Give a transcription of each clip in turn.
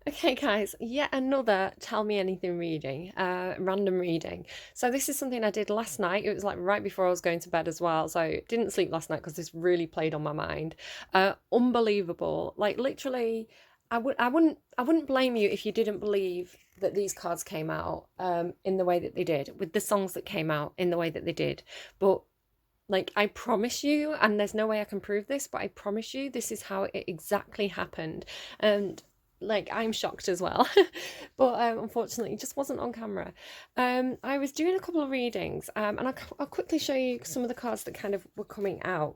Okay, guys, yet another tell me anything reading, random reading. So this is something I did last night. It was like right before I was going to bed as well. So didn't sleep last night because this really played on my mind. Unbelievable. Like literally, I wouldn't blame you if you didn't believe that these cards came out in the way that they did, with the songs that came out in the way that they did. But like I promise you, and there's no way I can prove this, but I promise you this is how it exactly happened. And like I'm shocked as well. But unfortunately it just wasn't on camera. I was doing a couple of readings, and I'll quickly show you some of the cards that kind of were coming out.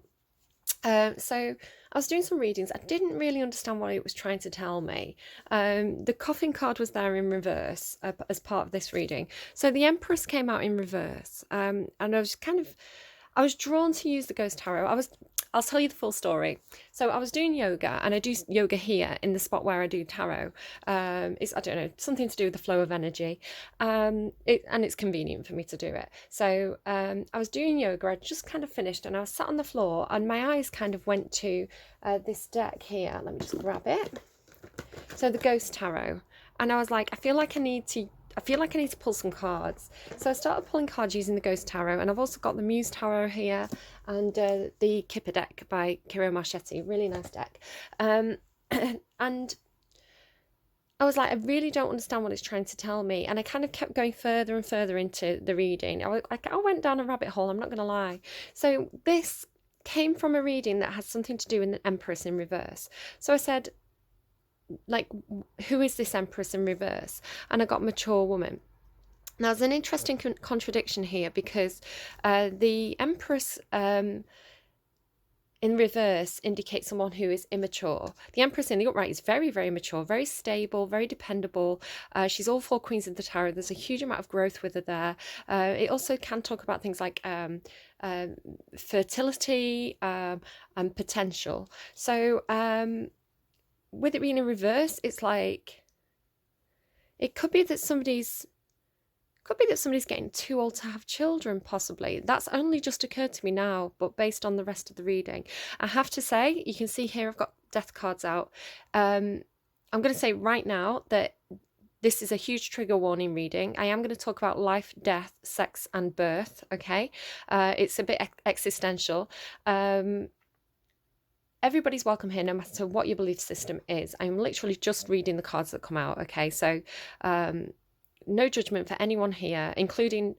So I was doing some readings. I didn't really understand what it was trying to tell me. The coffin card was there in reverse as part of this reading. So the Empress came out in reverse, and I was drawn to use the Ghost Tarot. I'll tell you the full story. So I was doing yoga, and I do yoga here in the spot where I do tarot. It's, I don't know, something to do with the flow of energy. And it's convenient for me to do it. So I was doing yoga. I just kind of finished, and I was sat on the floor, and my eyes kind of went to this deck here. Let me just grab it. So the Ghost Tarot, and I was like, I feel like I need to pull some cards. So I started pulling cards using the Ghost Tarot, and I've also got the Muse Tarot here and the Kipper deck by Kiro Marchetti. Really nice deck. And I was like, I really don't understand what it's trying to tell me. And I kind of kept going further and further into the reading. I went down a rabbit hole, I'm not going to lie. So this came from a reading that has something to do with the Empress in reverse. So I said, like, who is this Empress in reverse? And I got mature woman. Now there's an interesting contradiction here, because the Empress in reverse indicates someone who is immature. The Empress in the upright is very, very mature, very stable, very dependable. She's all four queens of the tarot. There's a huge amount of growth with her there. It also can talk about things like fertility and potential. So with it being in reverse, it's like it could be that somebody's getting too old to have children, possibly. That's only just occurred to me now, but based on the rest of the reading. I have to say, you can see here I've got death cards out. I'm going to say right now that this is a huge trigger warning reading. I am going to talk about life, death, sex, and birth, okay? It's a bit existential. Everybody's welcome here, no matter what your belief system is. I'm literally just reading the cards that come out, okay? So no judgment for anyone here, including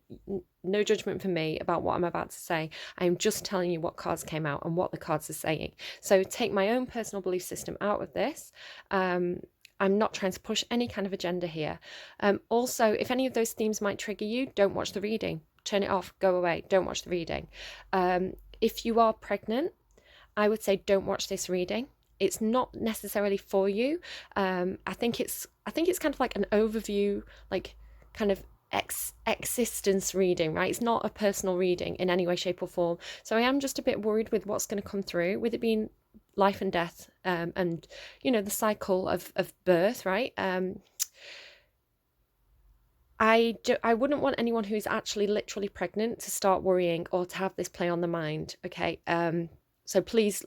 no judgment for me about what I'm about to say. I'm just telling you what cards came out and what the cards are saying. So take my own personal belief system out of this. I'm not trying to push any kind of agenda here. Also, if any of those themes might trigger you, don't watch the reading. Turn it off, go away, don't watch the reading. If you are pregnant, I would say don't watch this reading. It's not necessarily for you. I think it's kind of like an overview, like kind of existence reading, right? It's not a personal reading in any way, shape, or form. So I am just a bit worried with what's going to come through, with it being life and death, and you know, the cycle of birth, right? I wouldn't want anyone who's actually literally pregnant to start worrying or to have this play on the mind. Okay. So please,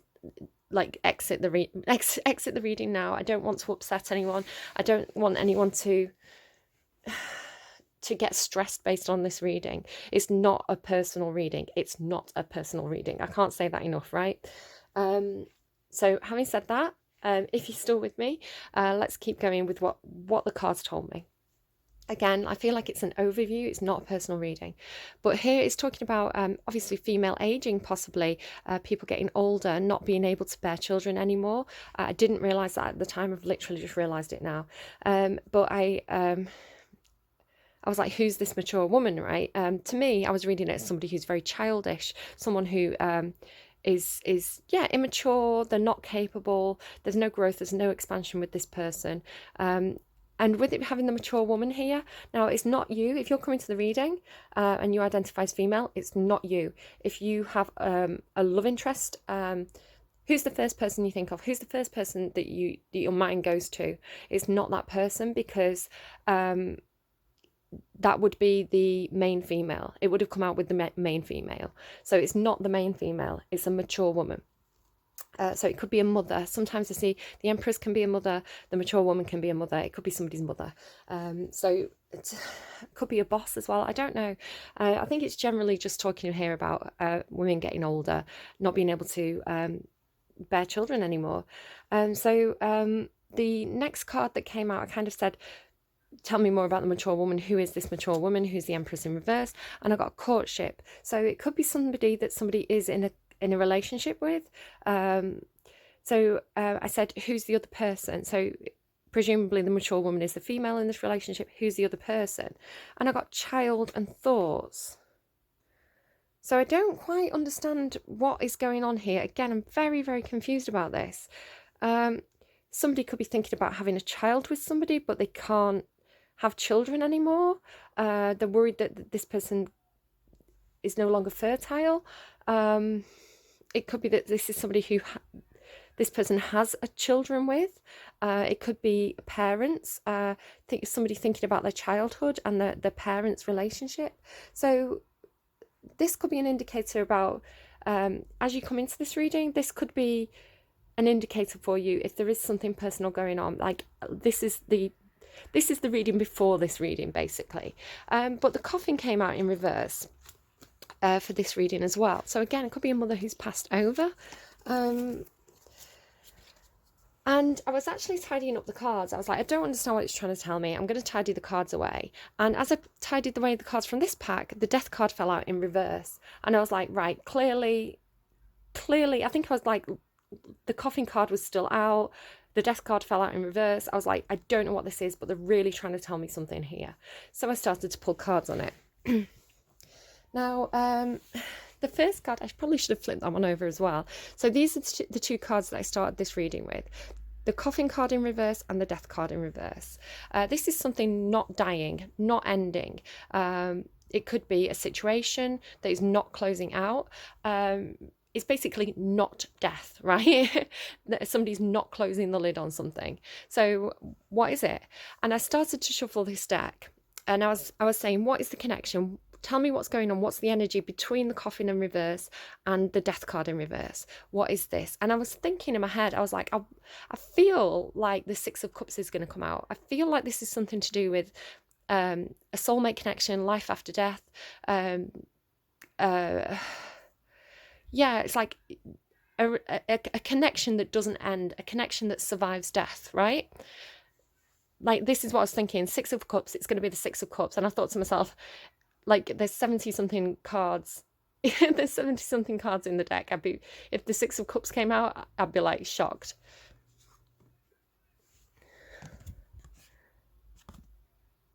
like, exit the reading now. I don't want to upset anyone. I don't want anyone to get stressed based on this reading. It's not a personal reading. It's not a personal reading. I can't say that enough, right? So having said that, if you're still with me, let's keep going with what the cards told me. Again, I feel like it's an overview, it's not a personal reading. But here it's talking about, obviously, female aging, possibly, people getting older, not being able to bear children anymore. I didn't realise that at the time, I've literally just realised it now. But I was like, who's this mature woman, right? To me, I was reading it as somebody who's very childish, someone who is immature, they're not capable, there's no growth, there's no expansion with this person. And with it having the mature woman here, now it's not you. If you're coming to the reading and you identify as female, it's not you. If you have a love interest, who's the first person you think of? Who's the first person that your mind goes to? It's not that person, because that would be the main female. It would have come out with the main female. So it's not the main female. It's a mature woman. So it could be a mother. Sometimes I see the Empress can be a mother, the mature woman can be a mother. It could be somebody's mother. So it could be a boss as well. I don't know. I think it's generally just talking here about women getting older, not being able to bear children anymore. The next card that came out, I kind of said, tell me more about the mature woman. Who is this mature woman? Who's the Empress in reverse? And I got courtship. So it could be somebody that somebody is in a relationship with. I said, who's the other person? So presumably the mature woman is the female in this relationship. Who's the other person? And I got child and thoughts. So I don't quite understand what is going on here. Again, I'm very, very confused about this. Somebody could be thinking about having a child with somebody, but they can't have children anymore. They're worried that this person is no longer fertile. It could be that this is somebody who this person has children with. It could be parents. Somebody thinking about their childhood and their parents' relationship. So this could be an indicator about, as you come into this reading, this could be an indicator for you if there is something personal going on. Like this is the reading before this reading, basically. But the coffin came out in reverse for this reading as well. So again, it could be a mother who's passed over. And I was actually tidying up the cards. I was like, I don't understand what it's trying to tell me. I'm going to tidy the cards away. And as I tidied away the cards from this pack, the death card fell out in reverse. And I was like, right, clearly, I think I was like, the coffin card was still out. The death card fell out in reverse. I was like, I don't know what this is, but they're really trying to tell me something here. So I started to pull cards on it. Now, the first card, I probably should have flipped that one over as well. So these are the two cards that I started this reading with. The coffin card in reverse and the death card in reverse. This is something not dying, not ending. It could be a situation that is not closing out. It's basically not death, right? Somebody's not closing the lid on something. So what is it? And I started to shuffle this deck, and I was saying, what is the connection? Tell me what's going on. What's the energy between the coffin in reverse and the death card in reverse? What is this? And I was thinking in my head, I was like, I feel like the Six of Cups is going to come out. I feel like this is something to do with a soulmate connection, life after death. Yeah, it's like a connection that doesn't end, a connection that survives death, right? Like, this is what I was thinking. Six of Cups, it's going to be the Six of Cups. And I thought to myself, like, there's 70-something cards. There's 70-something cards in the deck. If the Six of Cups came out, I'd be, like, shocked.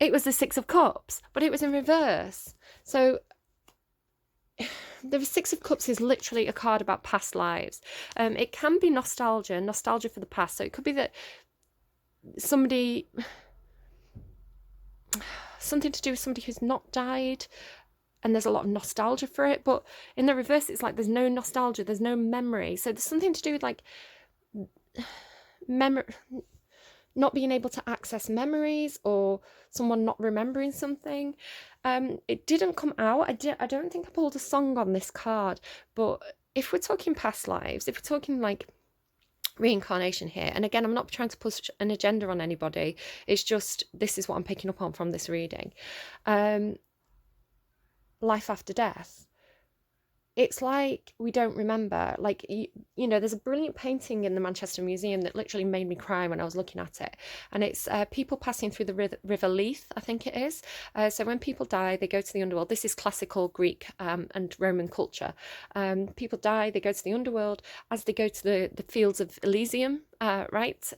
It was the Six of Cups, but it was in reverse. So the Six of Cups is literally a card about past lives. It can be nostalgia for the past. So it could be that something to do with somebody who's not died, and there's a lot of nostalgia for it. But in the reverse, it's like there's no nostalgia, there's no memory. So there's something to do with like memory, not being able to access memories, or someone not remembering something. It didn't come out. I don't think I pulled a song on this card, but if we're talking past lives, if we're talking like reincarnation here, and again, I'm not trying to push an agenda on anybody, it's just this is what I'm picking up on from this reading. Life after death, it's like we don't remember. Like, you know, there's a brilliant painting in the Manchester Museum that literally made me cry when I was looking at it, and it's people passing through the river Leith, I think it is. So when people die, they go to the underworld. This is classical Greek and Roman culture. People die, they go to the underworld. As they go to the fields of Elysium, right,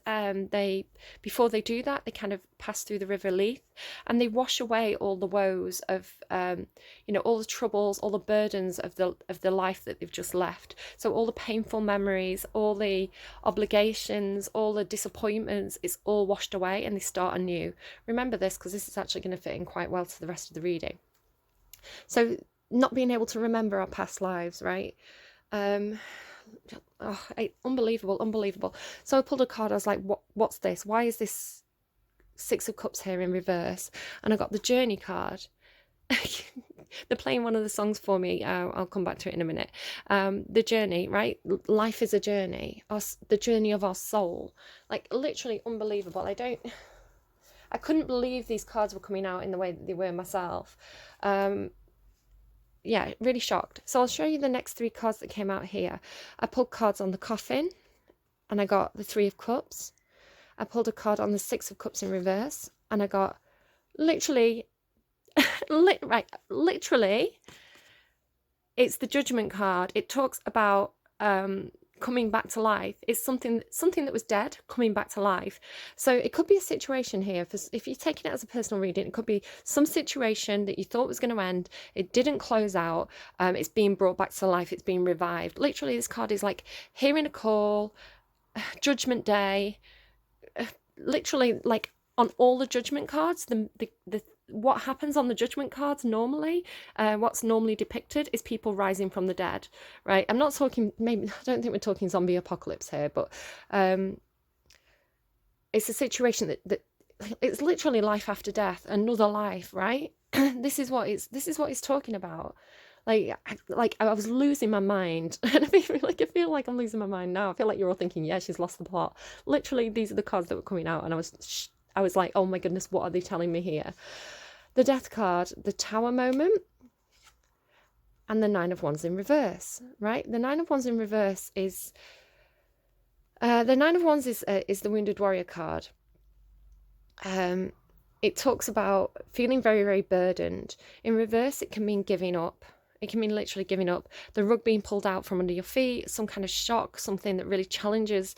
before they do that, they kind of pass through the river Leith, and they wash away all the woes of all the troubles, all the burdens of the life that they've just left. So all the painful memories, all the obligations, all the disappointments, it's all washed away, and they start anew. Remember this, because this is actually going to fit in quite well to the rest of the reading. So not being able to remember our past lives, right? Unbelievable. So I pulled a card. I was like, what's this? Why is this Six of Cups here in reverse? And I got the Journey card. they're playing one of the songs for me. I'll come back to it in a minute. The journey, right? Life is a journey. The journey of our soul. Like, literally unbelievable. I couldn't believe these cards were coming out in the way that they were myself. Yeah, really shocked. So I'll show you the next 3 cards that came out here. I pulled cards on the coffin, and I got the 3 of Cups. I pulled a card on the 6 of Cups in reverse, and I got literally, literally, it's the Judgment card. It talks about coming back to life. It's something that was dead coming back to life. So it could be a situation here. If you're taking it as a personal reading, it could be some situation that you thought was going to end. It didn't close out. It's being brought back to life. It's being revived. Literally, this card is like hearing a call, Judgment Day. Literally, like on all the Judgment cards, the what happens on the Judgment cards normally, what's normally depicted is people rising from the dead, right? I'm not talking, maybe, I don't think we're talking zombie apocalypse here, but it's a situation that it's literally life after death, another life, right? This is what it's talking about. Like I was losing my mind, and I feel like I'm losing my mind now. I feel like you're all thinking, yeah, she's lost the plot. Literally, these are the cards that were coming out, and I was like, oh my goodness, what are they telling me here? The Death card, the Tower moment, and the 9 of Wands in reverse, right? The 9 of Wands in reverse is the 9 of Wands is the Wounded Warrior card. It talks about feeling very, very burdened. In reverse, it can mean giving up. It can mean literally giving up. The rug being pulled out from under your feet, some kind of shock, something that really challenges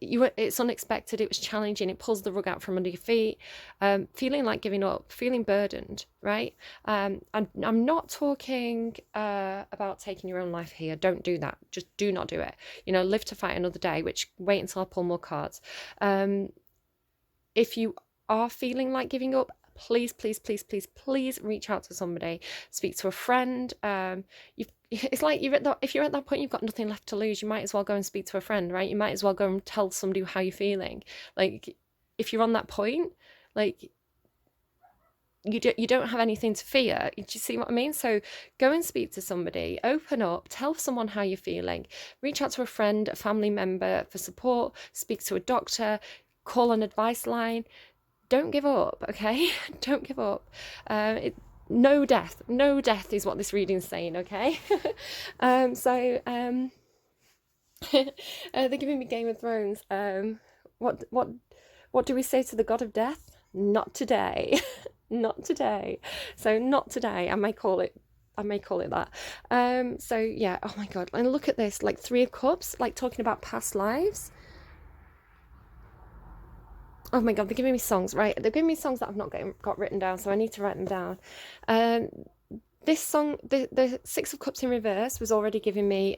you. It's unexpected, it was challenging, it pulls the rug out from under your feet. Feeling like giving up, feeling burdened, right? I'm not talking about taking your own life here. Don't do that. Just do not do it. Live to fight another day, which wait until I pull more cards. If you are feeling like giving up, please reach out to somebody. Speak to a friend. It's like if you're at that point, you've got nothing left to lose. You might as well go and speak to a friend, right? You might as well go and tell somebody how you're feeling. Like, if you're on that point, like, you don't have anything to fear. Do you see what I mean? So go and speak to somebody, open up, tell someone how you're feeling, reach out to a friend, a family member for support, speak to a doctor, call an advice line. Don't give up, okay? Don't give up. No death is what this reading's saying, okay? They're giving me Game of Thrones. What do we say to the god of death? Not today. Not today. So not today. I may call it that. So yeah, oh my god. And look at this, like 3 of Cups, like talking about past lives. Oh my god, they're giving me songs, right? They're giving me songs that I've not got written down, so I need to write them down. This song, the 6 of Cups in reverse, was already giving me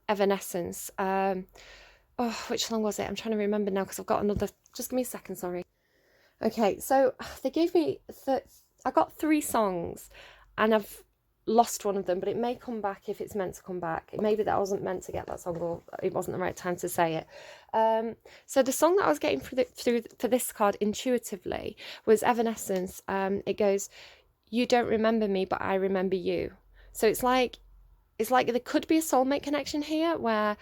Evanescence. Which song was it? I'm trying to remember now because I've got another. Just give me a second, sorry. Okay, so they gave me. I got 3 songs, and I've lost one of them, but it may come back if it's meant to come back. Maybe that I wasn't meant to get that song, or it wasn't the right time to say it. So the song that I was getting for this card intuitively was Evanescence. It goes, "You don't remember me, but I remember you." So it's like there could be a soulmate connection here, where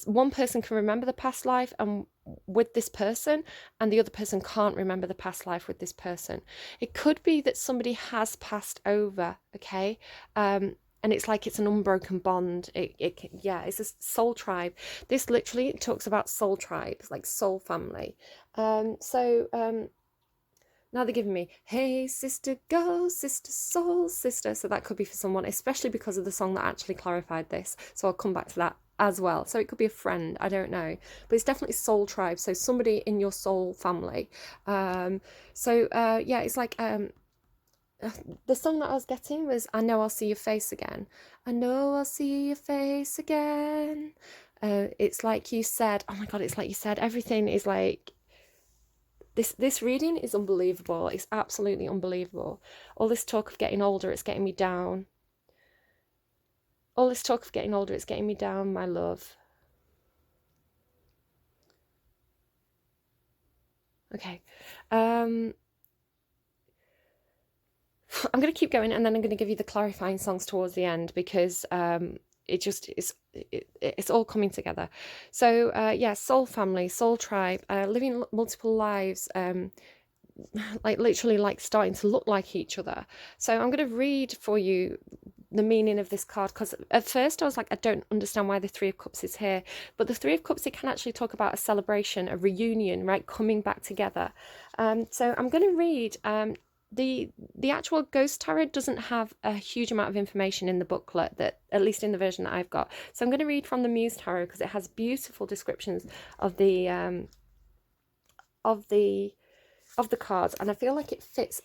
one person can remember the past life and with this person, and the other person can't remember the past life with this person. It could be that somebody has passed over, okay? And it's like it's an unbroken bond. It's a soul tribe. This literally talks about soul tribes, like soul family. Now they're giving me, hey, sister, go, sister, soul, sister. So that could be for someone, especially because of the song that actually clarified this. So I'll come back to that as well. So it could be a friend, I don't know. But it's definitely soul tribe. So somebody in your soul family. It's like the song that I was getting was I Know I'll See Your Face Again. I know I'll see your face again. It's like you said, oh my God, it's like you said, everything is like, This reading is unbelievable. It's absolutely unbelievable. All this talk of getting older, it's getting me down. All this talk of getting older, it's getting me down, my love. Okay. I'm going to keep going, and then I'm going to give you the clarifying songs towards the end, because it's all coming together. So yeah, soul family, soul tribe, living multiple lives, like literally like starting to look like each other. So I'm going to read for you the meaning of this card, because at first I was like, I don't understand why the Three of Cups is here, but the Three of Cups, it can actually talk about a celebration, a reunion, right, coming back together. So I'm going to read. The actual Ghost Tarot doesn't have a huge amount of information in the booklet, that at least in the version that I've got. So I'm going to read from the Muse Tarot, because it has beautiful descriptions of the cards, and I feel like it fits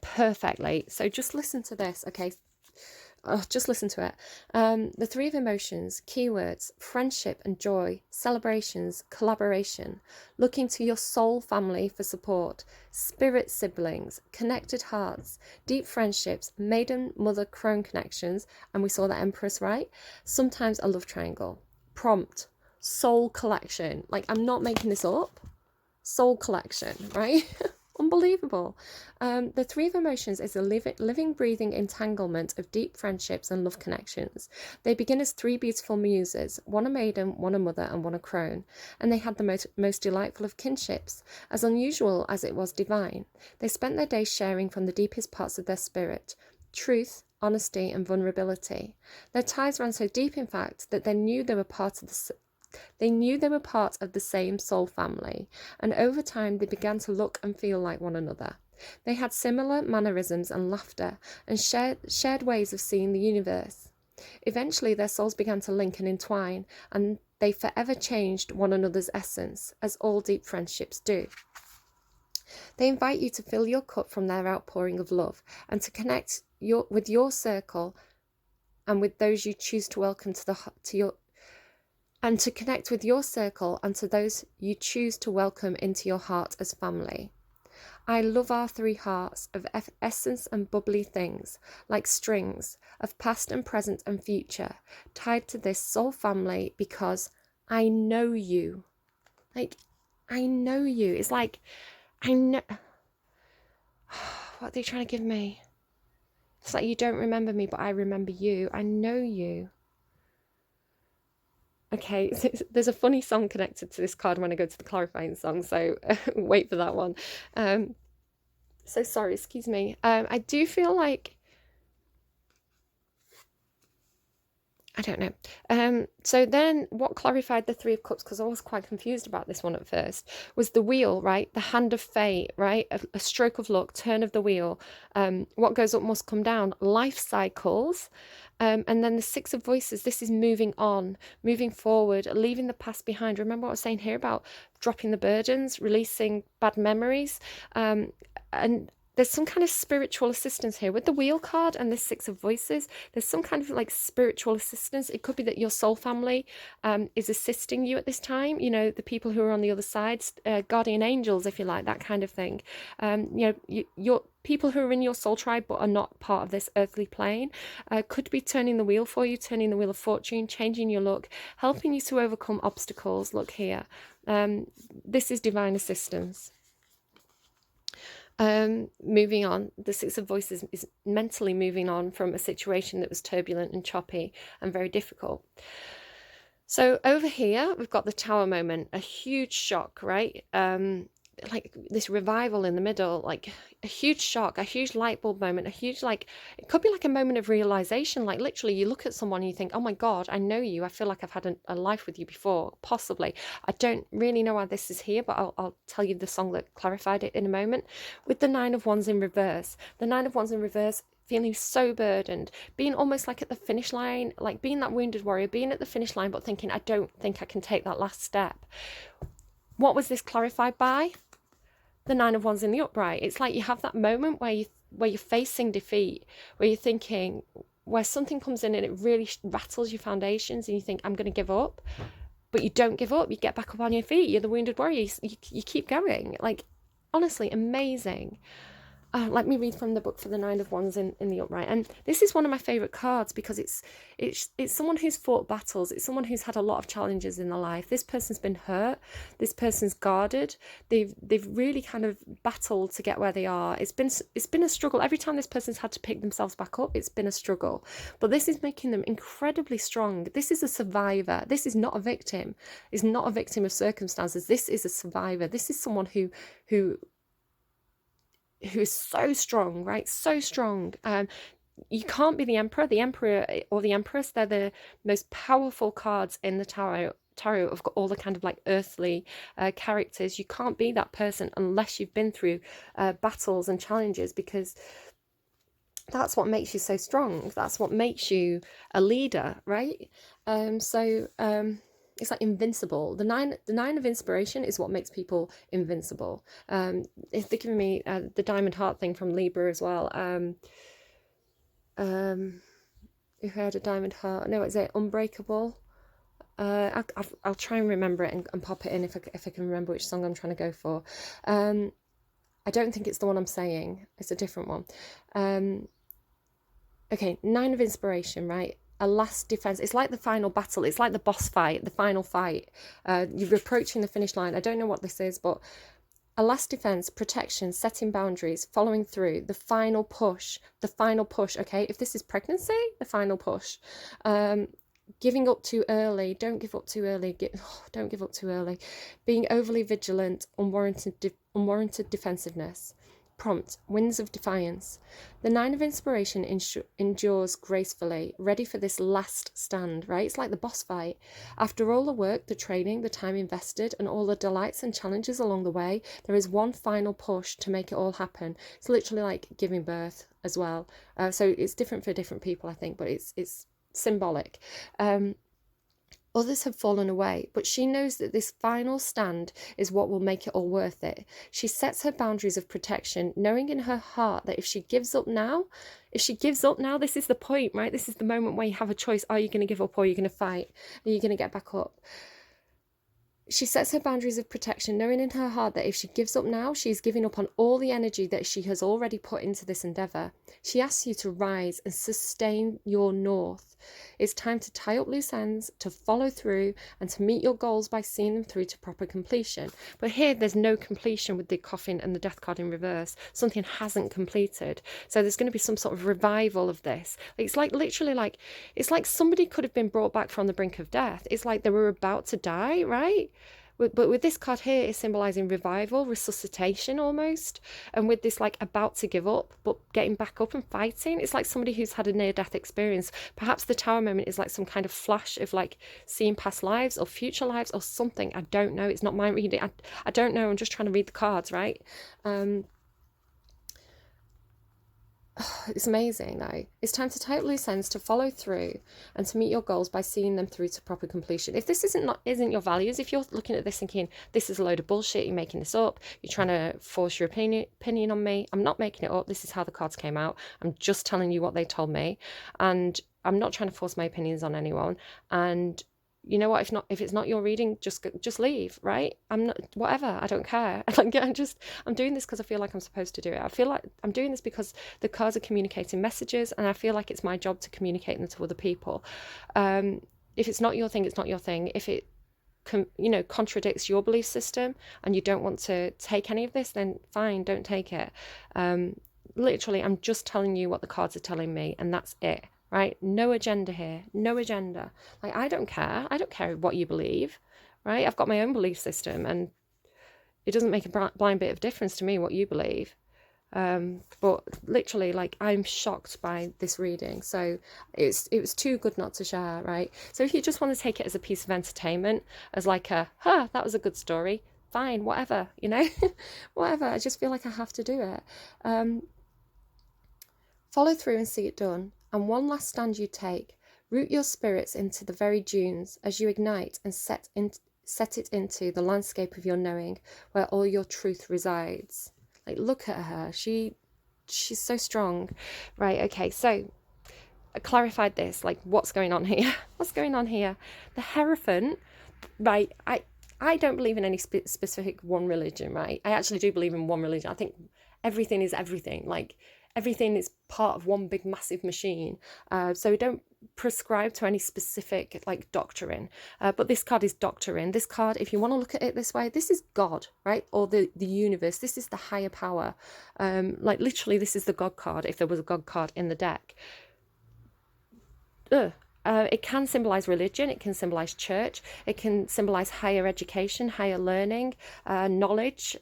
perfectly. So just listen to this, okay? Just listen to it. The Three of Emotions, keywords: friendship and joy, celebrations, collaboration, looking to your soul family for support, spirit siblings, connected hearts, deep friendships, maiden, mother, crone connections, and we saw the Empress, right? Sometimes a love triangle. Prompt: soul collection. Like, I'm not making this up. Soul collection, right? Unbelievable. The Three of Emotions is a living, breathing entanglement of deep friendships and love connections. They begin as three beautiful muses, one a maiden, one a mother, and one a crone, and they had the most delightful of kinships, as unusual as it was divine. They spent their days sharing from the deepest parts of their spirit, truth, honesty, and vulnerability. Their ties ran so deep, in fact, that they knew they were part of the same soul family, and over time they began to look and feel like one another. They had similar mannerisms and laughter, and shared ways of seeing the universe. Eventually their souls began to link and entwine, and they forever changed one another's essence, as all deep friendships do. They invite you to fill your cup from their outpouring of love, and to connect with your circle and with those you choose to welcome and to connect with your circle and to those you choose to welcome into your heart as family. I love our three hearts of essence and bubbly things, like strings of past and present and future, tied to this soul family, because I know you. Like, I know you. It's like, I know. What are they trying to give me? It's like, you don't remember me, but I remember you. I know you. Okay, so there's a funny song connected to this card when I go to the clarifying song, so wait for that one. So sorry, excuse me. I do feel like, I don't know. So then what clarified the Three of Cups, because I was quite confused about this one at first, was the wheel, right? The hand of fate, right? A stroke of luck, turn of the wheel. What goes up must come down. Life cycles. And then the Six of Voices. This is moving on, moving forward, leaving the past behind. Remember what I was saying here about dropping the burdens, releasing bad memories. And there's some kind of spiritual assistance here with the wheel card and the Six of Voices. There's some kind of like spiritual assistance. It could be that your soul family is assisting you at this time. You know, the people who are on the other side, guardian angels, if you like, that kind of thing. You know, your people who are in your soul tribe but are not part of this earthly plane could be turning the wheel for you, turning the wheel of fortune, changing your luck, helping you to overcome obstacles. Look here. This is divine assistance. Moving on, the Six of Voices is mentally moving on from a situation that was turbulent and choppy and very difficult. So over here we've got the Tower moment, a huge shock, right? Like this revival in the middle, like a huge shock, a huge light bulb moment, a huge, like, it could be like a moment of realization. Like literally you look at someone and you think, oh my God, I know you. I feel like I've had a life with you before, possibly. I don't really know why this is here, but I'll tell you the song that clarified it in a moment. With the Nine of Wands in reverse, the Nine of Wands in reverse, feeling so burdened, being almost like at the finish line, like being that wounded warrior, being at the finish line, but thinking, I don't think I can take that last step. What was this clarified by? The Nine of Wands in the upright. It's like you have that moment where you're facing defeat, where you're thinking, where something comes in and it really rattles your foundations, and you think, I'm going to give up, but you don't give up. You get back up on your feet. You're the wounded warrior. You keep going. Like, honestly, amazing. let me read from the book for the Nine of Wands in the upright. And this is one of my favourite cards because it's someone who's fought battles. It's someone who's had a lot of challenges in their life. This person's been hurt. This person's guarded. They've really kind of battled to get where they are. It's been a struggle. Every time this person's had to pick themselves back up, it's been a struggle. But this is making them incredibly strong. This is a survivor. This is not a victim. It's not a victim of circumstances. This is a survivor. This is someone who is so strong, right? So strong. You can't be the emperor. The emperor or the empress, they're the most powerful cards in the tarot. Have got all the kind of like earthly characters. You can't be that person unless you've been through battles and challenges, because that's what makes you so strong. That's what makes you a leader, right? It's like invincible. The nine of inspiration is what makes people invincible. If they're giving me the diamond heart thing from Libra as well. Who had a diamond heart? No, is it unbreakable? I'll try and remember it and pop it in if I can remember which song I'm trying to go for. I don't think it's the one I'm saying. It's a different one. Okay, Nine of inspiration, right? A last defense. It's like the final battle. It's like the boss fight, the final fight. You're approaching the finish line. I don't know what this is, but a last defense, protection, setting boundaries, following through, the final push, okay? If this is pregnancy, the final push. Giving up too early, don't give up too early, don't give up too early. Being overly vigilant, unwarranted defensiveness. Prompt, winds of defiance. The Nine of inspiration endures gracefully, ready for this last stand, right? It's like the boss fight. After all the work, the training, the time invested, and all the delights and challenges along the way, there is one final push to make it all happen. It's literally like giving birth as well. So it's different for different people, I think, but it's symbolic. Others have fallen away, but she knows that this final stand is what will make it all worth it. She sets her boundaries of protection, knowing in her heart that if she gives up now, this is the point, right? This is the moment where you have a choice. Are you going to give up, or are you going to fight? Are you going to get back up? She sets her boundaries of protection, knowing in her heart that if she gives up now, she is giving up on all the energy that she has already put into this endeavour. She asks you to rise and sustain your north. It's time to tie up loose ends, to follow through, and to meet your goals by seeing them through to proper completion. But here, there's no completion with the coffin and the death card in reverse. Something hasn't completed. So there's going to be some sort of revival of this. It's like literally like, it's like somebody could have been brought back from the brink of death. It's like they were about to die, right? But with this card here, it's symbolising revival, resuscitation almost. And with this like about to give up, but getting back up and fighting, it's like somebody who's had a near-death experience. Perhaps the tower moment is like some kind of flash of like seeing past lives or future lives or something. I don't know. It's not my reading. I don't know. I'm just trying to read the cards, right? It's amazing though. It's time to tie up loose ends, to follow through, and to meet your goals by seeing them through to proper completion. If this isn't your values, if you're looking at this thinking this is a load of bullshit, you're making this up, you're trying to force your opinion on me, I'm not making it up. This is how the cards came out. I'm just telling you what they told me, and I'm not trying to force my opinions on anyone. And you know what, if it's not your reading, just leave, right? I'm not, whatever, I don't care. I'm doing this because I feel like I'm supposed to do it. I feel like I'm doing this because the cards are communicating messages, and I feel like it's my job to communicate them to other people. If it's not your thing, it's not your thing. If it contradicts your belief system and you don't want to take any of this, then fine, don't take it. Literally, I'm just telling you what the cards are telling me, and that's it. Right? No agenda here. No agenda. Like, I don't care. I don't care what you believe, right? I've got my own belief system, and it doesn't make a blind bit of difference to me what you believe. But literally, like, I'm shocked by this reading. So it was too good not to share, right? So if you just want to take it as a piece of entertainment, as like that was a good story, fine, whatever, whatever. I just feel like I have to do it. Follow through and see it done. And one last stand you take, root your spirits into the very dunes as you ignite and set it into the landscape of your knowing, where all your truth resides. Like, look at her. She's so strong. Right, okay, so I clarified this, like, what's going on here? What's going on here? The Hierophant, right, I don't believe in any specific one religion, right? I actually do believe in one religion. I think everything is everything. Like everything is part of one big massive machine. So we don't prescribe to any specific like doctrine. But this card is doctrine. This card, if you want to look at it this way, this is God, right? Or the universe. This is the higher power. Like literally, this is the God card if there was a God card in the deck. It can symbolize religion, it can symbolize church, it can symbolize higher education, higher learning, knowledge,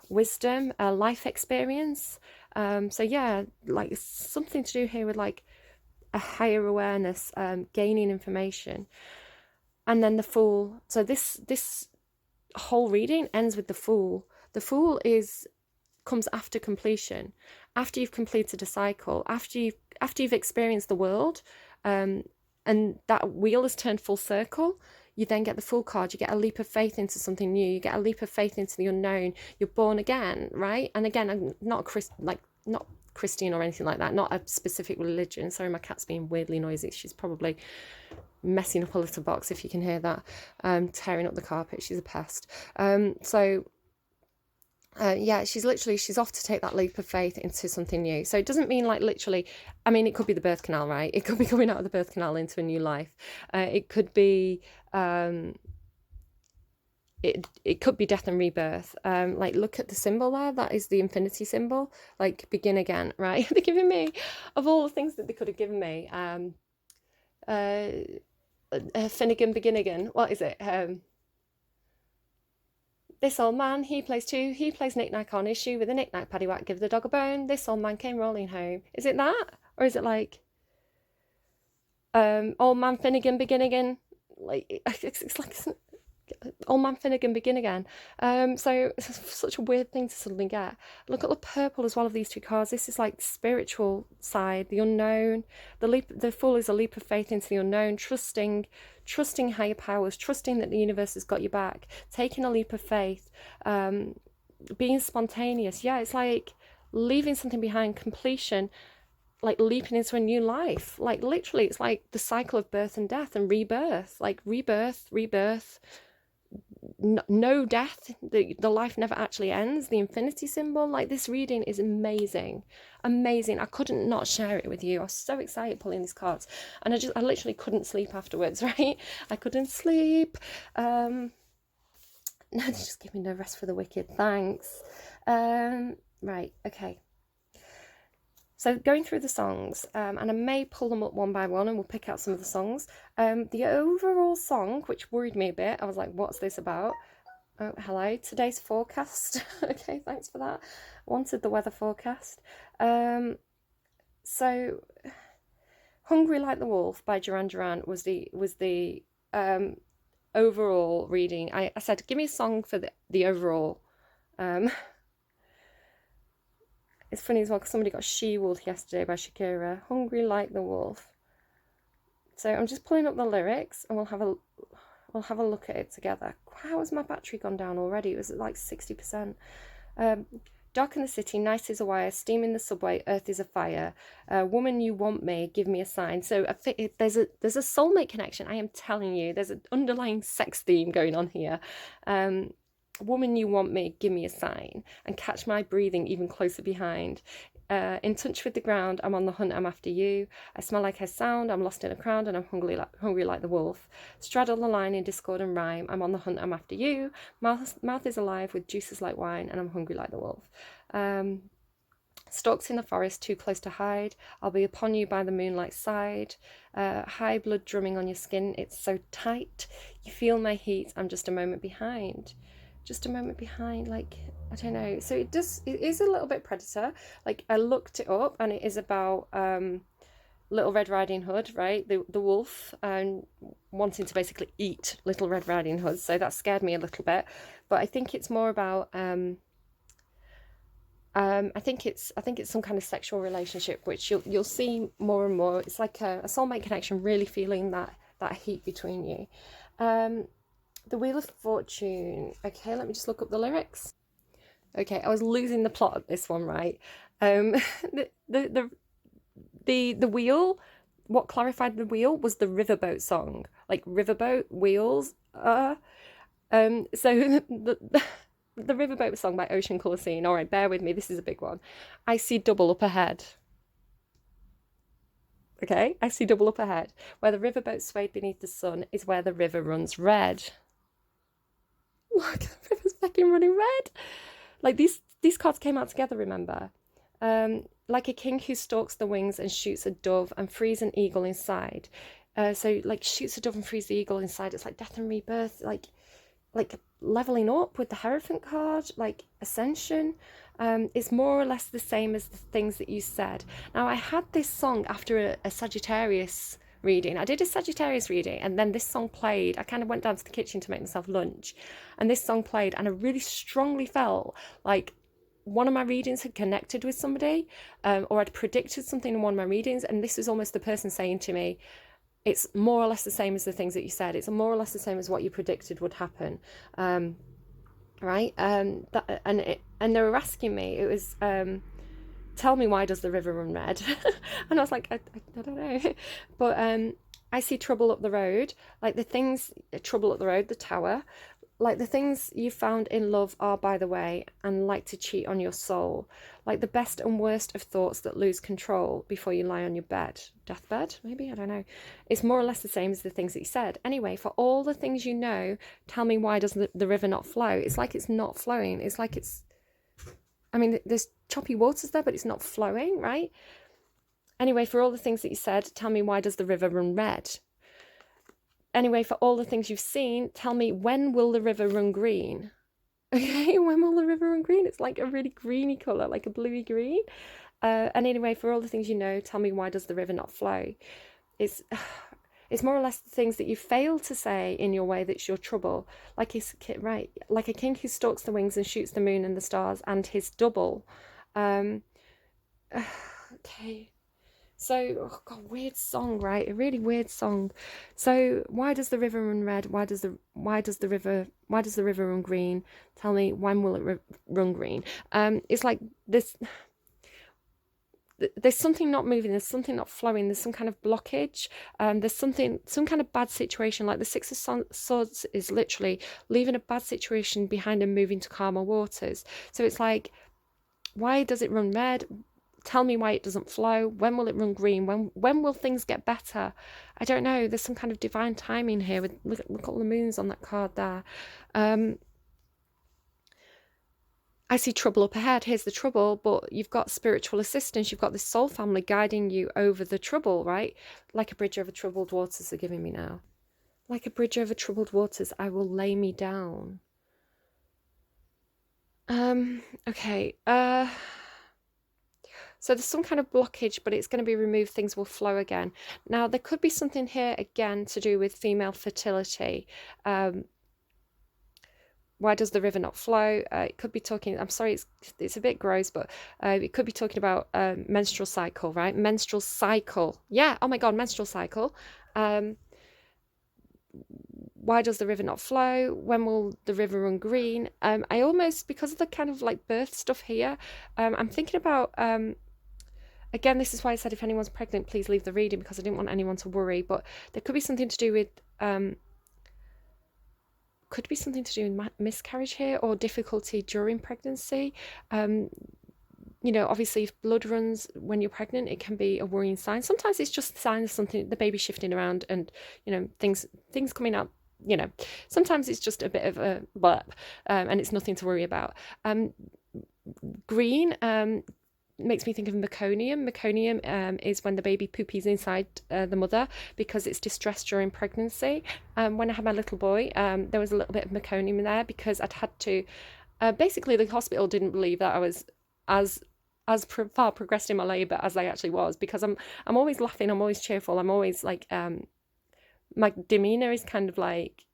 wisdom, life experience. So yeah, like something to do here with like a higher awareness, gaining information. And then the Fool. So this whole reading ends with the Fool. The Fool comes after completion, after you've completed a cycle, after you've experienced the world, and that wheel has turned full circle. You then get the Fool card. You get a leap of faith into something new. You get a leap of faith into the unknown. You're born again, right? And again, I'm not not Christian or anything like that. Not a specific religion. Sorry, my cat's being weirdly noisy. She's probably messing up a little box if you can hear that. Tearing up the carpet. She's a pest. Yeah, she's off to take that leap of faith into something new. So it doesn't mean like literally, I mean, it could be the birth canal, right? It could be coming out of the birth canal into a new life. It could be, it could be death and rebirth. Like look at the symbol there. That is the infinity symbol. Like begin again, right? They're giving me, of all the things that they could have given me, Finnegan begin again. What is it? This old man, he plays too. He plays knick-knack on his shoe with a knick-knack, paddywhack, give the dog a bone. This old man came rolling home. Is it that? Or is it like, old man Finnegan begin again? Like, it's like old man Finnegan begin again. So it's such a weird thing to suddenly get. Look at the purple as well of these two cards. This is like the spiritual side, the unknown. The Fool is a leap of faith into the unknown, trusting higher powers, trusting that the universe has got your back, taking a leap of faith, being spontaneous. Yeah, it's like leaving something behind, completion, like leaping into a new life. Like literally, it's like the cycle of birth and death and rebirth. Like rebirth, no death, the life never actually ends, the infinity symbol. Like this reading is amazing. I couldn't not share it with you. I was so excited pulling these cards, and I literally couldn't sleep afterwards, right? I couldn't sleep. No, just give me no rest for the wicked, thanks. Right, okay. So going through the songs, and I may pull them up one by one and we'll pick out some of the songs. The overall song, which worried me a bit, I was like, what's this about? Oh, hello, today's forecast. Okay, thanks for that. Wanted the weather forecast. So Hungry Like the Wolf by Duran was the overall reading. I said, give me a song for the overall. It's funny as well because somebody got She-Wolf yesterday by Shakira. Hungry Like the Wolf. So I'm just pulling up the lyrics and we'll have a look at it together. How has my battery gone down already? It was at like 60%. Dark in the city, night is a wire, steam in the subway, earth is a fire. Woman, you want me, give me a sign. So there's a soulmate connection. I am telling you, there's an underlying sex theme going on here. Woman, you want me, give me a sign, and catch my breathing even closer behind. In touch with the ground, I'm on the hunt, I'm after you. I smell like I sound, I'm lost in a crowd, and I'm hungry like the wolf. Straddle the line in discord and rhyme, I'm on the hunt, I'm after you. Mouth is alive with juices like wine, and I'm hungry like the wolf. Stalks in the forest, too close to hide. I'll be upon you by the moonlight side. High blood drumming on your skin, it's so tight. You feel my heat, I'm just a moment behind. Just a moment behind, like, I don't know. So it is a little bit Predator. Like, I looked it up and it is about Little Red Riding Hood, right? The wolf wanting to basically eat Little Red Riding Hood. So that scared me a little bit. But I think it's more about I think it's some kind of sexual relationship, which you'll see more and more. It's like a soulmate connection, really feeling that heat between you. The Wheel of Fortune. Okay, let me just look up the lyrics. Okay, I was losing the plot of this one, right? The wheel. What clarified the wheel was the Riverboat song, like Riverboat wheels. So the the Riverboat song by Ocean Colour Scene. All right, bear with me. This is a big one. I see double up ahead. Okay, I see double up ahead. Where the riverboat swayed beneath the sun is where the river runs red. Look, the river's fucking running red. Like these cards came out together, remember? Like a king who stalks the wings and shoots a dove and frees an eagle inside. So like shoots a dove and frees the eagle inside. It's like death and rebirth, like leveling up with the Hierophant card, like ascension. It's more or less the same as the things that you said. Now, I had this song after a Sagittarius reading. I did a Sagittarius reading, and then this song played. I kind of went down to the kitchen to make myself lunch, and this song played, and I really strongly felt like one of my readings had connected with somebody, or I'd predicted something in one of my readings, and this was almost the person saying to me, it's more or less the same as the things that you said. It's more or less the same as what you predicted would happen. Right? And they were asking me, it was, tell me, why does the river run red? And I was like, I don't know. But I see trouble up the road, like the things, trouble up the road, the tower, like the things you found in love are by the way and like to cheat on your soul, like the best and worst of thoughts that lose control before you lie on your bed. Deathbed, maybe? I don't know. It's more or less the same as the things that you said. Anyway, for all the things you know, tell me, why does the river not flow? It's like it's not flowing. It's like it's, I mean, there's choppy waters there, but it's not flowing, right? Anyway, for all the things that you said, tell me, why does the river run red? Anyway, for all the things you've seen, tell me, when will the river run green? Okay, when will the river run green? It's like a really greeny colour, like a bluey green. And anyway, for all the things you know, tell me, why does the river not flow? It's more or less the things that you fail to say in your way that's your trouble. Like like a king who stalks the wings and shoots the moon and the stars and his double. Okay. So, oh God, weird song, right? A really weird song. So, why does the river run red? Why does the river run green? Tell me, when will it run green? It's like this. There's something not moving. There's something not flowing. There's some kind of blockage. There's some kind of bad situation. Like the Six of Swords is literally leaving a bad situation behind and moving to calmer waters. So it's like, why does it run red? Tell me why it doesn't flow. When will it run green? When will things get better? I don't know. There's some kind of divine timing here. Look at all the moons on that card there. I see trouble up ahead. Here's the trouble, but you've got spiritual assistance. You've got this soul family guiding you over the trouble, right? Like a bridge over troubled waters they're giving me now. Like a bridge over troubled waters, I will lay me down. Okay. So there's some kind of blockage, but it's going to be removed. Things will flow again. Now, there could be something here, again, to do with female fertility. Why does the river not flow? It could be talking, I'm sorry, it's a bit gross, but it could be talking about menstrual cycle, right? Menstrual cycle. Yeah, oh my God, menstrual cycle. Why does the river not flow? When will the river run green? I almost, because of the kind of like birth stuff here, I'm thinking about... Again, this is why I said if anyone's pregnant, please leave the reading, because I didn't want anyone to worry. But there could be something to do with miscarriage here, or difficulty during pregnancy. You know, obviously, if blood runs when you're pregnant, it can be a worrying sign. Sometimes it's just a sign of something, the baby shifting around, and you know, things coming out. You know, sometimes it's just a bit of a blurb, and it's nothing to worry about. Green. Makes me think of meconium. Meconium is when the baby poopies inside the mother because it's distressed during pregnancy. When I had my little boy, there was a little bit of meconium in there because I'd had to... basically, the hospital didn't believe that I was as far progressed in my labour as I actually was, because I'm always laughing, I'm always cheerful, I'm always like... my demeanour is kind of like...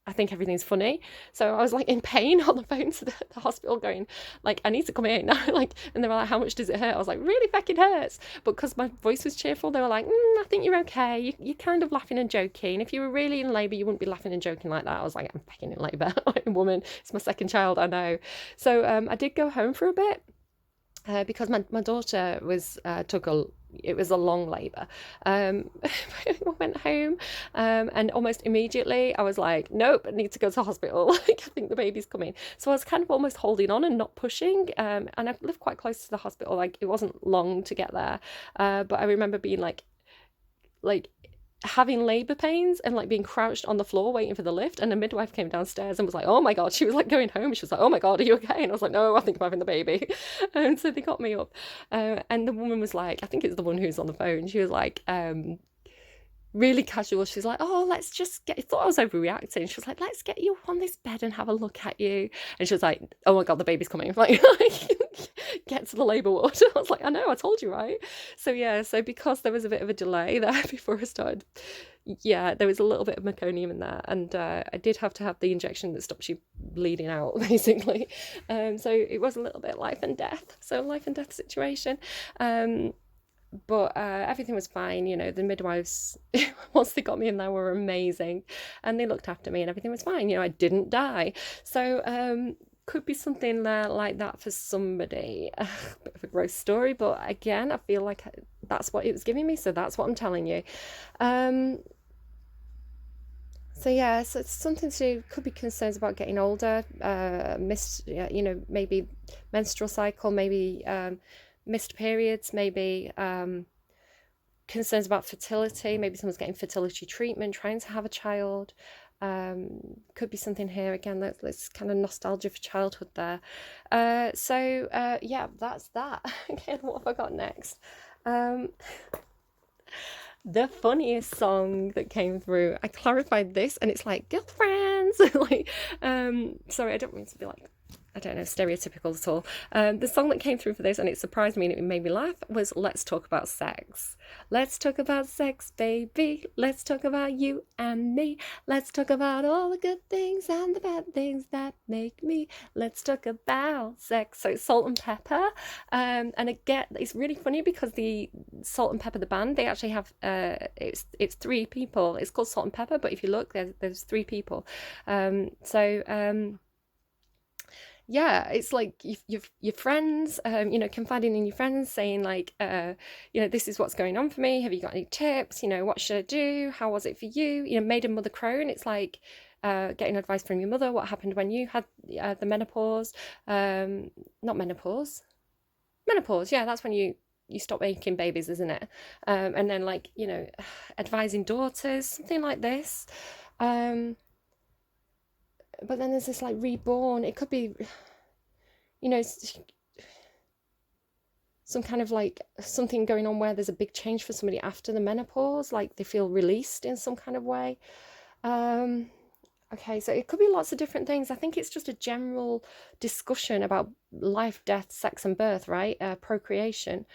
I think everything's funny. So I was like in pain on the phone to the hospital going like, I need to come in. Like, and they were like, how much does it hurt? I was like, really fucking hurts. But because my voice was cheerful, they were like, I think you're okay. You're kind of laughing and joking. If you were really in labour, you wouldn't be laughing and joking like that. I was like, I'm fucking in labour. I'm a woman. It's my second child, I know. So I did go home for a bit. Because my daughter was took a it was a long labour. I went home, and almost immediately I was like, nope, I need to go to hospital. Like, I think the baby's coming. So I was kind of almost holding on and not pushing. And I lived quite close to the hospital. Like, it wasn't long to get there. But I remember being like having labor pains and like being crouched on the floor waiting for the lift, and the midwife came downstairs and was like, oh my god, she was like going home, she was like, oh my god, are you okay? And I was like, no, I think I'm having the baby. And so they got me up, and the woman was like, I think it's the one who's on the phone, she was like, really casual, she's like, oh, let's just get, I thought I was overreacting, she was like, let's get you on this bed and have a look at you. And she was like, oh my god, the baby's coming. Like get to the labour ward. I was like, I know, I told you, right? So yeah, so because there was a bit of a delay there before I started, yeah, there was a little bit of meconium in there, and I did have to have the injection that stops you bleeding out, basically. So it was a little bit life and death situation. But everything was fine, you know. The midwives, once they got me in there, were amazing, and they looked after me and everything was fine, you know. I didn't die. So could be something there like that for somebody. A bit of a gross story, but again, I feel like that's what it was giving me, so that's what I'm telling you. So yeah, so it's something to do, could be concerns about getting older, you know, maybe menstrual cycle, maybe missed periods, maybe concerns about fertility, maybe someone's getting fertility treatment, trying to have a child. Could be something here again, that's kind of nostalgia for childhood there. Yeah, that's that. Again, what have I got next? The funniest song that came through, I clarified this, and it's like, girlfriends. Like, sorry, I don't mean to be like, I don't know, stereotypical at all. The song that came through for this, and it surprised me and it made me laugh, was Let's Talk About Sex. Let's talk about sex, baby. Let's talk about you and me. Let's talk about all the good things and the bad things that make me. Let's talk about sex. So it's Salt and Pepper. And again, it's really funny because the Salt and Pepper, the band, they actually have, it's 3 people. It's called Salt and Pepper, but if you look, there's 3 people. Yeah, it's like your friends, you know, confiding in your friends, saying like, you know, this is what's going on for me. Have you got any tips? You know, what should I do? How was it for you? You know, Maid and Mother Crone. It's like getting advice from your mother. What happened when you had the menopause? Not menopause. Menopause. Yeah, that's when you stop making babies, isn't it? And then like, you know, advising daughters, something like this. But then there's this like reborn, it could be, you know, some kind of like something going on where there's a big change for somebody after the menopause, like they feel released in some kind of way. Okay, so it could be lots of different things. I think it's just a general discussion about life, death, sex and birth, right? Procreation.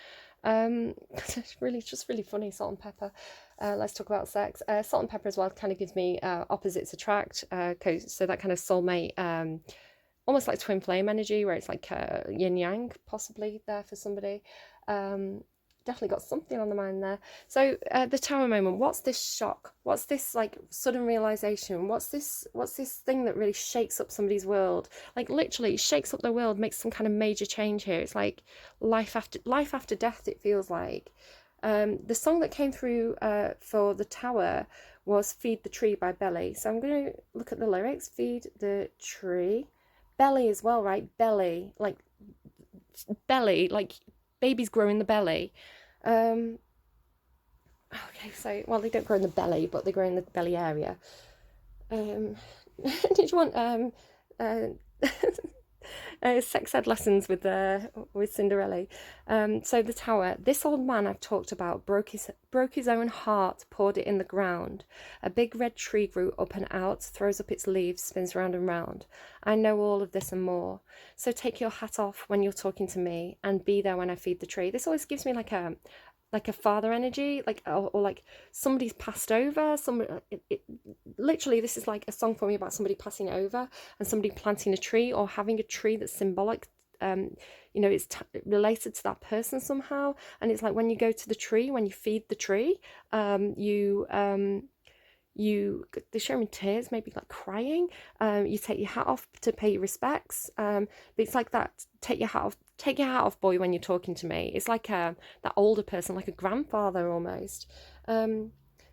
It's really just really funny. Salt and Pepper. Let's talk about sex. Salt and Pepper as well kind of gives me opposites attract. So that kind of soulmate, almost like twin flame energy, where it's like yin yang possibly there for somebody. Definitely got something on the mind there. So the Tower moment. What's this shock? What's this like sudden realization? What's this thing that really shakes up somebody's world? Like literally shakes up their world, makes some kind of major change here. It's like life after death. It feels like. The song that came through for the Tower was Feed the Tree by Belly. So I'm going to look at the lyrics. Feed the tree. Belly as well, right? Belly, like babies grow in the belly. Okay, so, well, they don't grow in the belly, but they grow in the belly area. Did you want sex ed lessons with Cinderella? So the Tower. This old man I've talked about broke his own heart, poured it in the ground. A big red tree grew up and out, throws up its leaves, spins round and round. I know all of this and more. So take your hat off when you're talking to me, and be there when I feed the tree. This always gives me like a father energy, like or like somebody's passed over. Literally, this is like a song for me about somebody passing over and somebody planting a tree or having a tree that's symbolic. You know, it's related to that person somehow. And it's like when you go to the tree, when you feed the tree, they're showing tears, maybe like crying. You take your hat off to pay your respects. But it's like that, take your hat off, boy, when you're talking to me. It's like that older person, like a grandfather almost.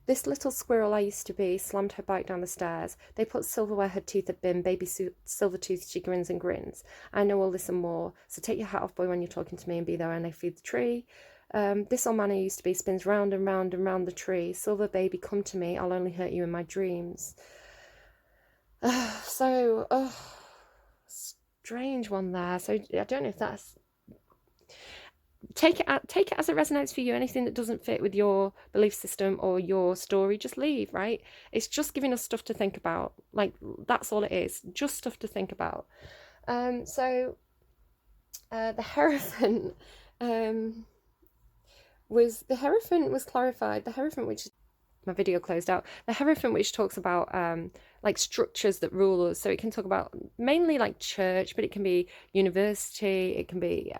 This little squirrel I used to be slammed her bike down the stairs. They put silver where her teeth had been. Baby Silvertooth, she grins and grins. I know all this and more. So take your hat off, boy, when you're talking to me, and be there when I feed the tree. This old man I used to be spins round and round and round the tree. Silver baby, come to me. I'll only hurt you in my dreams. Strange one there. So I don't know if that's... Take it as it resonates for you. Anything that doesn't fit with your belief system or your story, just leave, right? It's just giving us stuff to think about. Like, that's all it is. Just stuff to think about. The Hierophant was clarified. The Hierophant, which is my video closed out. The Hierophant, which talks about like structures that rule us. So it can talk about mainly like church, but it can be university, it can be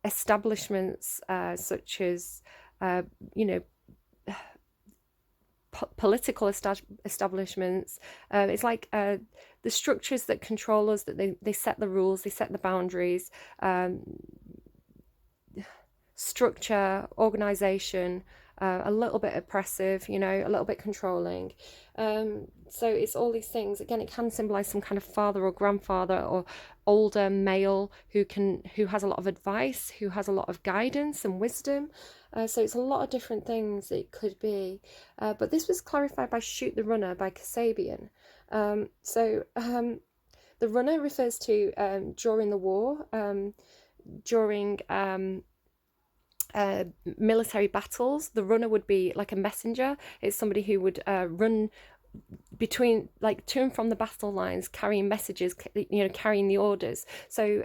establishments such as political establishments. It's like the structures that control us, that they set the rules, they set the boundaries. Structure, organization, a little bit oppressive, a little bit controlling. So it's all these things. Again, it can symbolize some kind of father or grandfather or older male who has a lot of advice, who has a lot of guidance and wisdom. So it's a lot of different things it could be. But this was clarified by Shoot the Runner by Kasabian. The runner refers to during the war, during military battles. The runner would be like a messenger. It's somebody who would run between, like, to and from the battle lines, carrying messages, carrying the orders. So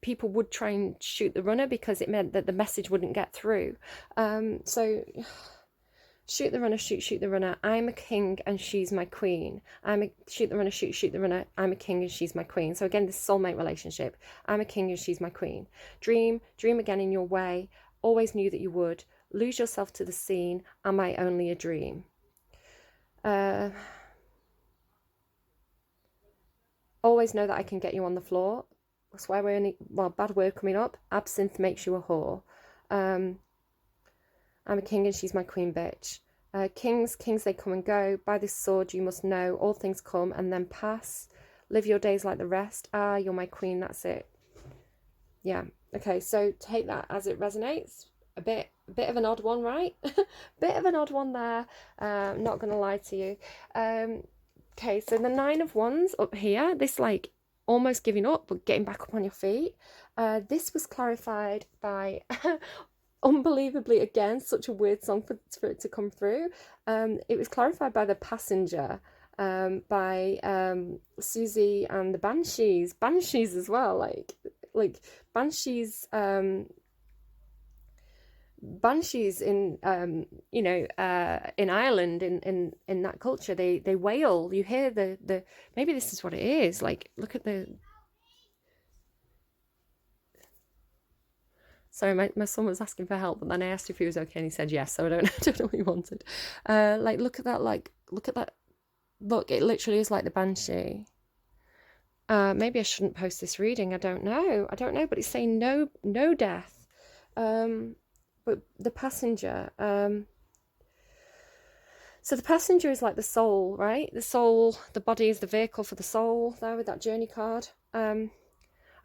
people would try and shoot the runner because it meant that the message wouldn't get through. Shoot the runner, shoot the runner. I'm a king and she's my queen. Shoot the runner, shoot the runner. I'm a king and she's my queen. So again, this soulmate relationship. I'm a king and she's my queen. Dream again in your way. Always knew that you would. Lose yourself to the scene. Am I only a dream? Always know that I can get you on the floor. Swear bad word coming up. Absinthe makes you a whore. I'm a king and she's my queen, bitch. Kings, they come and go. By this sword you must know, all things come and then pass. Live your days like the rest. Ah, you're my queen, that's it. Yeah, okay, so take that as it resonates. A bit of an odd one, right? Bit of an odd one there. Not gonna lie to you. Okay, so the 9 of Wands up here, this like almost giving up but getting back up on your feet. This was clarified by unbelievably, again, such a weird song for it to come through. It was clarified by The Passenger, by Siouxsie and the Banshees. Banshees as well, like Banshees. Banshees in in Ireland, in that culture, they wail. You hear the maybe this is what it is. Like, look at the... Sorry, my son was asking for help, but then I asked if he was okay and he said yes, so I don't know what he wanted. Like, look at that, look, it literally is like the Banshee. Maybe I shouldn't post this reading, I don't know, but it's saying no death. But the Passenger, so the Passenger is like the soul, right? The soul, the body is the vehicle for the soul, there with that journey card.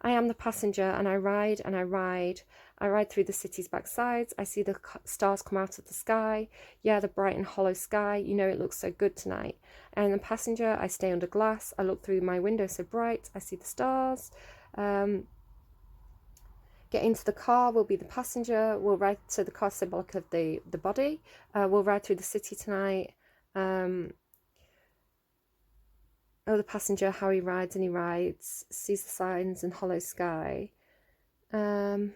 I am the passenger, and I ride and I ride. I ride through the city's backsides. I see the stars come out of the sky. Yeah, the bright and hollow sky. You know, it looks so good tonight. And the passenger, I stay under glass. I look through my window so bright. I see the stars. Get into the car. We'll be the passenger. We'll ride. So the car's symbolic of the body. We'll ride through the city tonight. Oh, the passenger, how he rides and he rides, sees the signs and hollow sky. So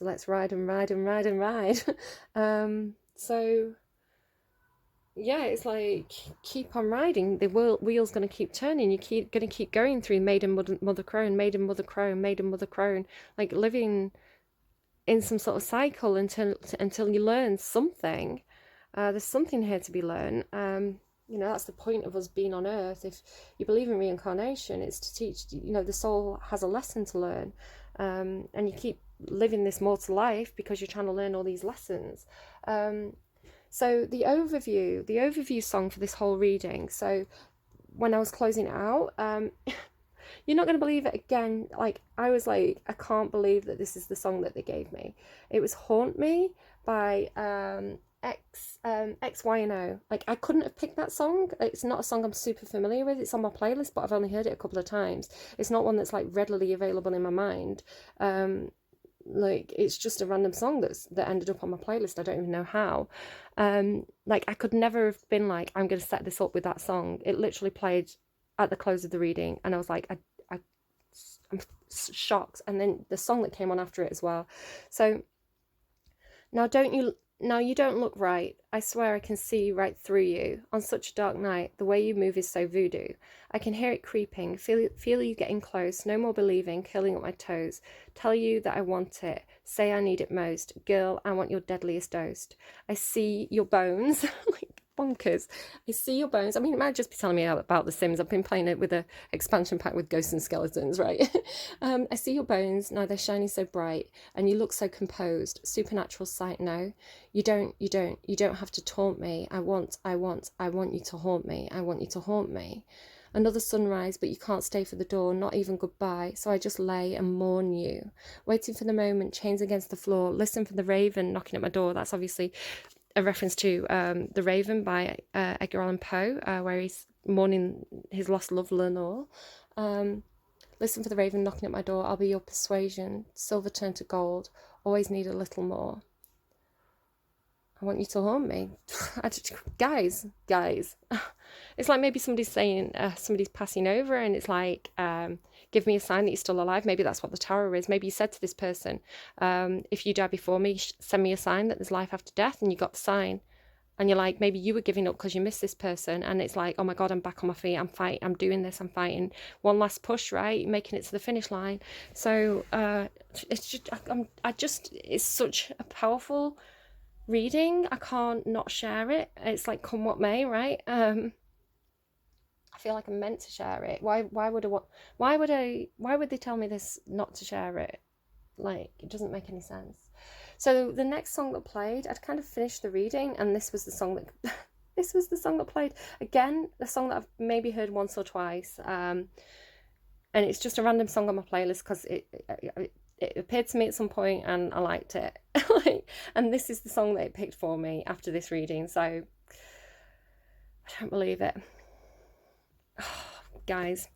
let's ride and ride and ride and ride. So yeah, it's like, keep on riding. The wheel's going to keep turning. You're going to keep going through maiden, mother crone, maiden, mother crone, maiden, mother crone, like living in some sort of cycle until you learn something. There's something here to be learned. You know, that's the point of us being on earth. If you believe in reincarnation, it's to teach, you know, the soul has a lesson to learn. And you keep living this mortal life because you're trying to learn all these lessons. So the overview song for this whole reading. So when I was closing it out, you're not going to believe it again. Like, I was like, I can't believe that this is the song that they gave me. It was Haunt Me by XYNO. Like, I couldn't have picked that song. It's not a song I'm super familiar with. It's on my playlist, but I've only heard it a couple of times. It's not one that's like readily available in my mind. Like, it's just a random song that ended up on my playlist. I don't even know how. Like, I could never have been like, I'm going to set this up with that song. It literally played at the close of the reading, and I was like, I'm shocked. And then the song that came on after it as well. So now you don't look right. I swear I can see right through you. On such a dark night, the way you move is so voodoo. I can hear it creeping, feel you getting close, no more believing, curling up my toes. Tell you that I want it, say I need it most. Girl, I want your deadliest dose. I see your bones, like bonkers. I see your bones. I mean, it might just be telling me about The Sims. I've been playing it with a expansion pack with ghosts and skeletons, right? I see your bones, now they're shining so bright, and you look so composed. Supernatural sight, no. You don't have to taunt me. I want you to haunt me. I want you to haunt me. Another sunrise, but you can't stay for the dawn, not even goodbye, so I just lay and mourn you. Waiting for the moment, chains against the floor, listen for the raven knocking at my door. That's obviously a reference to The Raven by Edgar Allan Poe, where he's mourning his lost love, Lenore. Listen for the raven knocking at my door, I'll be your persuasion, silver turned to gold, always need a little more. I want you to haunt me. Guys. It's like maybe somebody's saying, somebody's passing over, and it's like, give me a sign that you're still alive. Maybe that's what the tarot is. Maybe you said to this person, if you die before me, send me a sign that there's life after death, and you got the sign. And you're like, maybe you were giving up because you missed this person, and it's like, oh my God, I'm back on my feet, I'm fighting, I'm doing this, I'm fighting. One last push, right? Making it to the finish line. So it's such a powerful reading. I can't not share it. It's like, come what may, right? I feel like I'm meant to share it. Why would they tell me this not to share it? Like, it doesn't make any sense. So the next song that played, I'd kind of finished the reading, and this was the song that played. Again, a song that I've maybe heard once or twice, and it's just a random song on my playlist because it appeared to me at some point and I liked it. And this is the song that it picked for me after this reading, so I don't believe it. Oh, guys,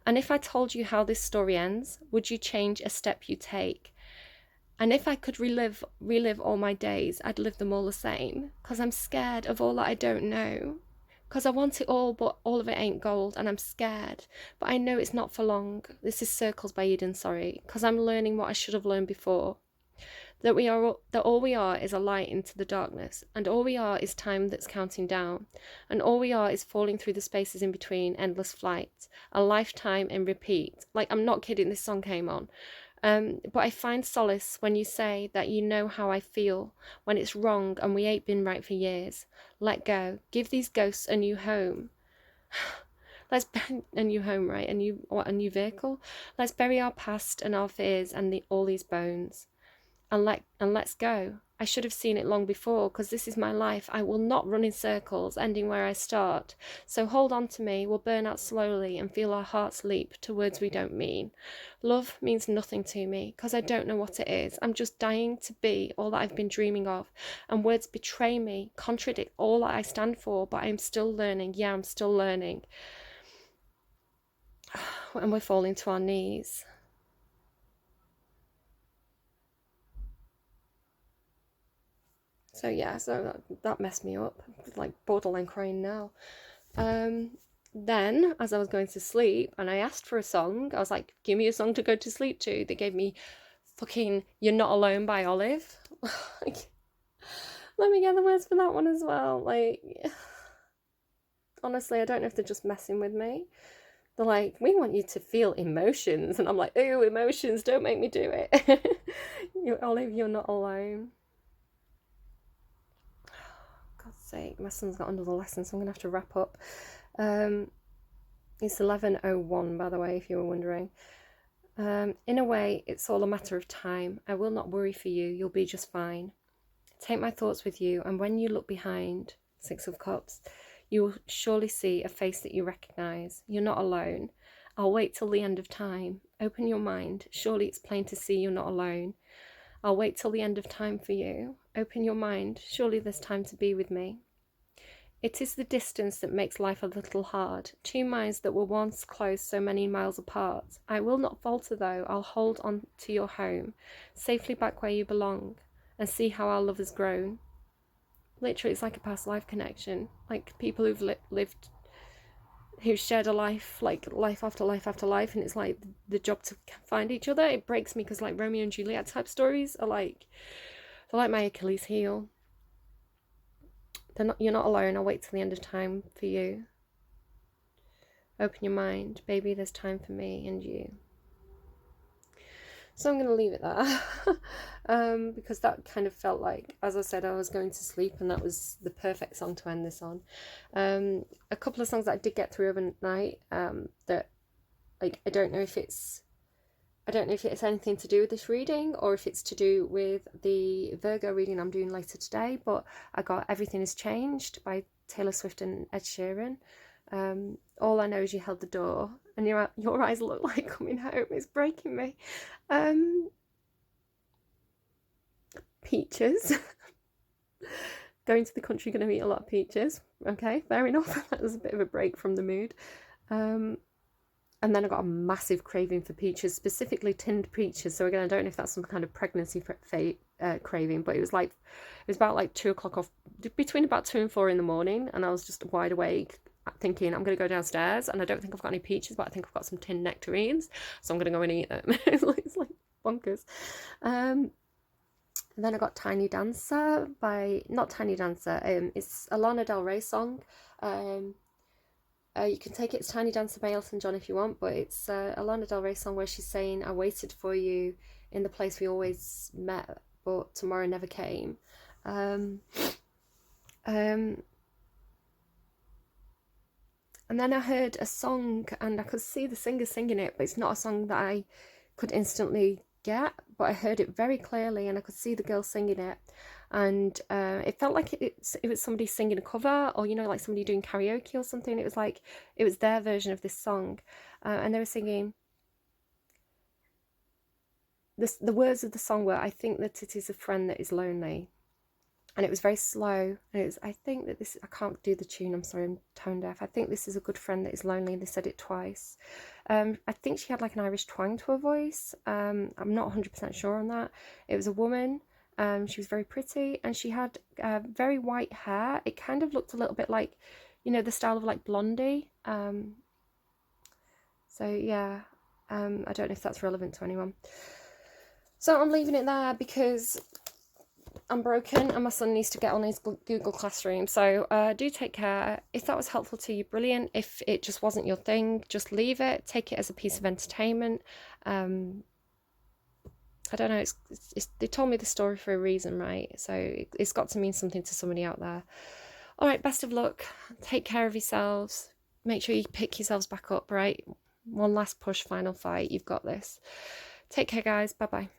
and if I told you how this story ends, would you change a step you take? And if I could relive all my days, I'd live them all the same, because I'm scared of all that I don't know. Because I want it all, but all of it ain't gold, and I'm scared. But I know it's not for long. This is Circles by Eden, sorry, because I'm learning what I should have learned before. That all we are is a light into the darkness, and all we are is time that's counting down, and all we are is falling through the spaces in between, endless flights, a lifetime and repeat. Like, I'm not kidding, this song came on. But I find solace when you say that you know how I feel, when it's wrong and we ain't been right for years. Let go. Give these ghosts a new home. Let's a new home, right? A new vehicle. Let's bury our past and our fears and all these bones. And let's go. I should have seen it long before, because this is my life. I will not run in circles, ending where I start. So hold on to me, we'll burn out slowly and feel our hearts leap to words we don't mean. Love means nothing to me, because I don't know what it is. I'm just dying to be all that I've been dreaming of. And words betray me, contradict all that I stand for, but I'm still learning. Yeah, I'm still learning. And we're falling to our knees. So yeah, so that messed me up. Like borderline crying now. Then, as I was going to sleep, and I asked for a song, I was like, give me a song to go to sleep to. They gave me fucking You're Not Alone by Olive. Like, let me get the words for that one as well. Like, honestly, I don't know if they're just messing with me. They're like, we want you to feel emotions. And I'm like, ooh, emotions, don't make me do it. Olive, you're not alone. God, sake. My son's got another lesson, so I'm going to have to wrap up. It's 11:01, by the way, if you were wondering. In a way, it's all a matter of time. I will not worry for you. You'll be just fine. Take my thoughts with you, and when you look behind, Six of Cups, you will surely see a face that you recognise. You're not alone. I'll wait till the end of time. Open your mind. Surely it's plain to see you're not alone. I'll wait till the end of time for you. Open your mind. Surely there's time to be with me. It is the distance that makes life a little hard. Two minds that were once close, so many miles apart. I will not falter though. I'll hold on to your home, safely back where you belong, and see how our love has grown. Literally, it's like a past life connection. Like people who've lived, who've shared a life, like life after life after life, and it's like the job to find each other. It breaks me because like Romeo and Juliet type stories are like, they're like my Achilles heel. You're not alone. I'll wait till the end of time for you. Open your mind. Baby, there's time for me and you. So I'm going to leave it there. Because that kind of felt like, as I said, I was going to sleep, and that was the perfect song to end this on. A couple of songs that I did get through overnight, that like I don't know if it's anything to do with this reading or if it's to do with the Virgo reading I'm doing later today, but I got Everything Has Changed by Taylor Swift and Ed Sheeran. All I know is you held the door, and your eyes look like coming home. It's breaking me. Peaches. Going to the country, going to eat a lot of peaches. Okay, fair enough. That was a bit of a break from the mood. And then I got a massive craving for peaches, specifically tinned peaches. So again, I don't know if that's some kind of pregnancy craving, but it was about like 2 o'clock off, between about 2 and 4 in the morning, and I was just wide awake, thinking I'm going to go downstairs, and I don't think I've got any peaches, but I think I've got some tinned nectarines, so I'm going to go and eat them. It's like bonkers. And then I got Tiny Dancer by, not Tiny Dancer, it's a Lana Del Rey song. You can take it as Tiny Dancer by Elton John if you want, but it's a Lana Del Rey song where she's saying, I waited for you in the place we always met, but tomorrow never came. And then I heard a song, and I could see the singer singing it, but it's not a song that I could instantly get, but I heard it very clearly, and I could see the girl singing it, and it felt like it was somebody singing a cover, or like somebody doing karaoke or something. It was like it was their version of this song, and they were singing the words of the song were, I think that it is a friend that is lonely. And it was very slow, and it was, I think that this, I can't do the tune, I'm sorry, I'm tone deaf. I think this is a good friend that is lonely, and they said it twice. I think she had like an Irish twang to her voice. I'm not 100% sure on that. It was a woman. She was very pretty, and she had very white hair. It kind of looked a little bit like, the style of like Blondie. So yeah, I don't know if that's relevant to anyone. So I'm leaving it there because I'm broken and my son needs to get on his Google Classroom. So do take care. If that was helpful to you, brilliant. If it just wasn't your thing, just leave it. Take it as a piece of entertainment. I don't know. They told me the story for a reason, right? So it's got to mean something to somebody out there. All right, best of luck. Take care of yourselves. Make sure you pick yourselves back up, right? One last push, final fight. You've got this. Take care, guys. Bye-bye.